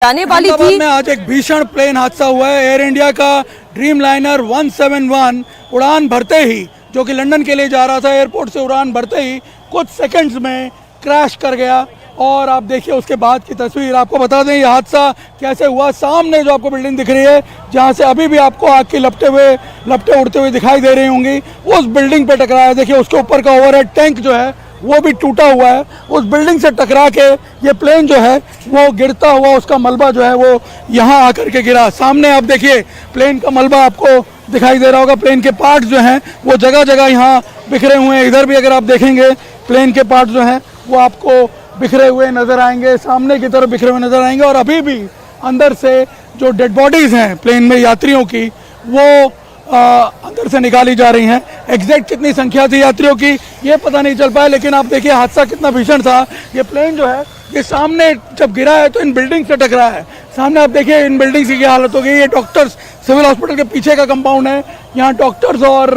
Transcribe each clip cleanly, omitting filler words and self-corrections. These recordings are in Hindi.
जाने वाली थी। में आज एक भीषण प्लेन हादसा हुआ है। एयर इंडिया का ड्रीम लाइनर 171 उड़ान भरते ही, जो कि लंदन के लिए जा रहा था, एयरपोर्ट से उड़ान भरते ही कुछ सेकंड्स में क्रैश कर गया। और आप देखिए उसके बाद की तस्वीर। आपको बता दें ये हादसा कैसे हुआ। सामने जो आपको बिल्डिंग दिख रही है, जहां से अभी भी आपको आग की लपटें उड़ते हुए दिखाई दे रही होंगी, उस बिल्डिंग पे टकराया। देखिए उसके ऊपर का ओवरहेड टैंक जो है वो भी टूटा हुआ है। उस बिल्डिंग से टकरा के ये प्लेन जो है वो गिरता हुआ, उसका मलबा जो है वो यहाँ आकर के गिरा। सामने आप देखिए प्लेन का मलबा आपको दिखाई दे रहा होगा। प्लेन के पार्ट्स जो हैं वो जगह जगह यहाँ बिखरे हुए हैं। इधर भी अगर आप देखेंगे प्लेन के पार्ट्स जो हैं वो आपको बिखरे हुए नज़र आएंगे, सामने की तरफ बिखरे हुए नज़र आएंगे। और अभी भी अंदर से जो डेड बॉडीज़ हैं प्लेन में यात्रियों की, वो अंदर से निकाली जा रही हैं। एग्जैक्ट कितनी संख्या थी यात्रियों की ये पता नहीं चल पाया, लेकिन आप देखिए हादसा कितना भीषण था। ये प्लेन जो है ये सामने जब गिरा है तो इन बिल्डिंग से टकरा है। सामने आप देखिए इन बिल्डिंग्स की क्या हालत हो गई। ये डॉक्टर्स सिविल हॉस्पिटल के पीछे का कंपाउंड है। यहाँ डॉक्टर्स और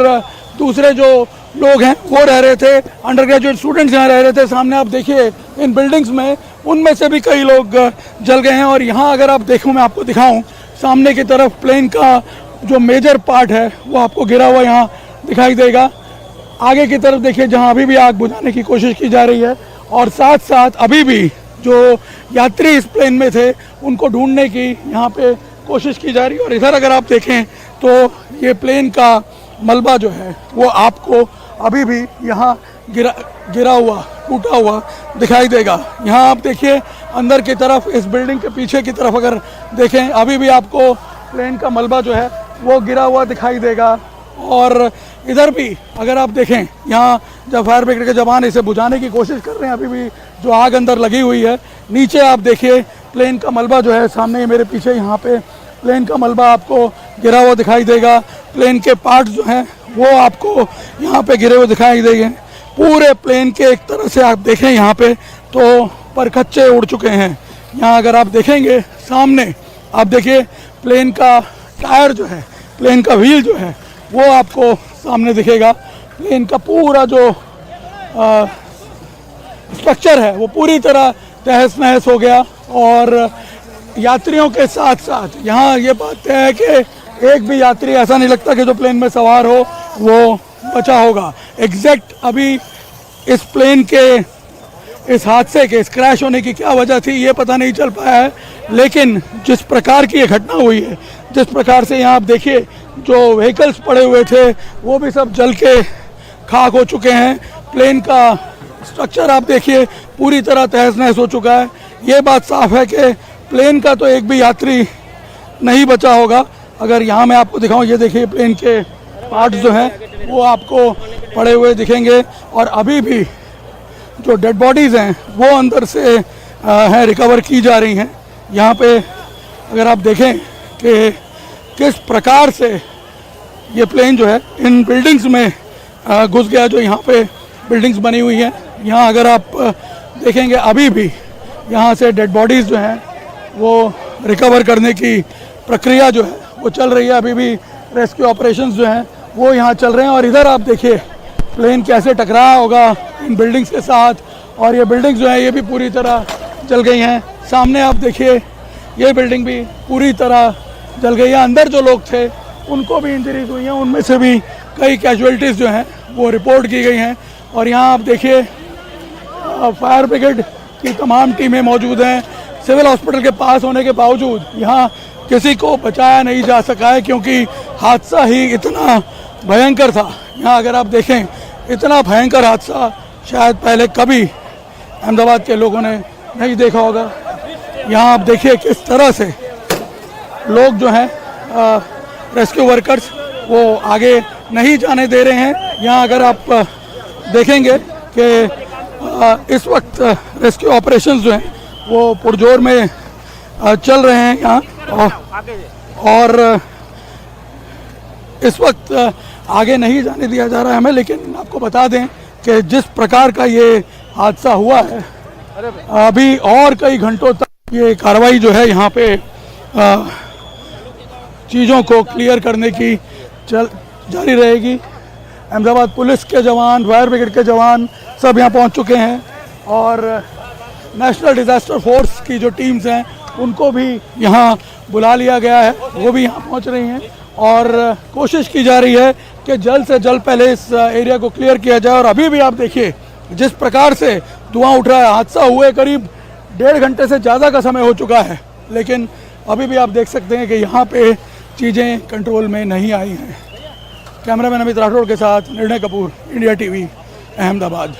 दूसरे जो लोग हैं वो रह रहे थे, अंडर ग्रेजुएट स्टूडेंट्स यहाँ रह रहे थे। सामने आप देखिए इन बिल्डिंग्स में, उनमें से भी कई लोग जल गए हैं। और यहाँ अगर आप देखूँ, मैं आपको दिखाऊँ, सामने की तरफ प्लेन का जो मेजर पार्ट है वो आपको गिरा हुआ यहाँ दिखाई देगा। आगे की तरफ देखिए जहाँ अभी भी आग बुझाने की कोशिश की जा रही है, और साथ साथ अभी भी जो यात्री इस प्लेन में थे उनको ढूंढने की यहाँ पे कोशिश की जा रही है। और इधर अगर आप देखें तो ये प्लेन का मलबा जो है वो आपको अभी भी यहाँ गिरा हुआ, टूटा हुआ दिखाई देगा। यहाँ आप देखिए अंदर की तरफ, इस बिल्डिंग के पीछे की तरफ अगर देखें, अभी भी आपको प्लेन का मलबा जो है वो गिरा हुआ दिखाई देगा। और इधर भी अगर आप देखें, यहाँ जब फायर ब्रिगेड के जवान इसे बुझाने की कोशिश कर रहे हैं, अभी भी जो आग अंदर लगी हुई है। नीचे आप देखिए प्लेन का मलबा जो है, सामने मेरे पीछे यहाँ पे प्लेन का मलबा आपको गिरा हुआ दिखाई देगा। प्लेन के पार्ट्स जो हैं वो आपको यहाँ पे गिरे हुए दिखाई देंगे। पूरे प्लेन के एक तरह से आप देखें यहाँ पे तो परखच्चे उड़ चुके हैं। यहाँ अगर आप देखेंगे सामने, आप देखिए प्लेन का टायर जो है, प्लेन का व्हील जो है वो आपको सामने दिखेगा। प्लेन का पूरा जो स्ट्रक्चर है वो पूरी तरह तहस नहस हो गया। और यात्रियों के साथ साथ यहाँ ये बात है कि एक भी यात्री ऐसा नहीं लगता कि जो प्लेन में सवार हो वो बचा होगा। एग्जैक्ट अभी इस प्लेन के इस हादसे के, इस क्रैश होने की क्या वजह थी ये पता नहीं चल पाया है। लेकिन जिस प्रकार की ये घटना हुई है, जिस प्रकार से यहाँ आप देखिए जो व्हीकल्स पड़े हुए थे वो भी सब जल के खाक हो चुके हैं। प्लेन का स्ट्रक्चर आप देखिए पूरी तरह तहस नहस हो चुका है। ये बात साफ है कि प्लेन का तो एक भी यात्री नहीं बचा होगा। अगर यहाँ मैं आपको दिखाऊं, ये देखिए प्लेन के पार्ट्स जो हैं वो आपको पड़े हुए दिखेंगे। और अभी भी जो डेड बॉडीज़ हैं वो अंदर से हैं, रिकवर की जा रही हैं। यहाँ पे अगर आप देखें कि किस प्रकार से ये प्लेन जो है इन बिल्डिंग्स में घुस गया, जो यहाँ पे बिल्डिंग्स बनी हुई हैं। यहाँ अगर आप देखेंगे अभी भी यहाँ से डेड बॉडीज़ जो हैं वो रिकवर करने की प्रक्रिया जो है वो चल रही है। अभी भी रेस्क्यू ऑपरेशंस जो हैं वो यहाँ चल रहे हैं। और इधर आप देखिए प्लेन कैसे टकराया होगा इन बिल्डिंग्स के साथ, और ये बिल्डिंग्स जो हैं ये भी पूरी तरह जल गई हैं। सामने आप देखिए ये बिल्डिंग भी पूरी तरह जल गई है। अंदर जो लोग थे उनको भी इंजरीज हुई हैं, उनमें से भी कई कैजुअलिटीज़ जो हैं वो रिपोर्ट की गई हैं। और यहाँ आप देखिए फायर ब्रिगेड की तमाम टीमें मौजूद हैं। सिविल हॉस्पिटल के पास होने के बावजूद यहाँ किसी को बचाया नहीं जा सका है, क्योंकि हादसा ही इतना भयंकर था। यहाँ अगर आप देखें, इतना भयंकर हादसा शायद पहले कभी अहमदाबाद के लोगों ने नहीं देखा होगा। यहाँ आप देखिए किस तरह से लोग जो हैं रेस्क्यू वर्कर्स वो आगे नहीं जाने दे रहे हैं। यहाँ अगर आप देखेंगे कि इस वक्त रेस्क्यू ऑपरेशंस जो हैं वो पुरजोर में चल रहे हैं यहाँ। और इस वक्त आगे नहीं जाने दिया जा रहा है हमें। लेकिन आपको बता दें कि जिस प्रकार का ये हादसा हुआ है, अभी और कई घंटों तक ये कार्रवाई जो है यहाँ पे चीज़ों को क्लियर करने की जारी रहेगी। अहमदाबाद पुलिस के जवान, फायर ब्रिगेड के जवान सब यहाँ पहुँच चुके हैं। और नेशनल डिज़ास्टर फोर्स की जो टीम्स हैं उनको भी यहाँ बुला लिया गया है, वो भी यहाँ पहुँच रही हैं और कोशिश की जा रही है कि जल्द से जल्द पहले इस एरिया को क्लियर किया जाए। और अभी भी आप देखिए जिस प्रकार से धुआं उठ रहा है, हादसा हुए करीब 1.5 घंटे से ज़्यादा का समय हो चुका है, लेकिन अभी भी आप देख सकते हैं कि यहाँ पे चीज़ें कंट्रोल में नहीं आई हैं। कैमरामैन अमित राठौड़ के साथ निर्णय कपूर, इंडिया टीवी, अहमदाबाद।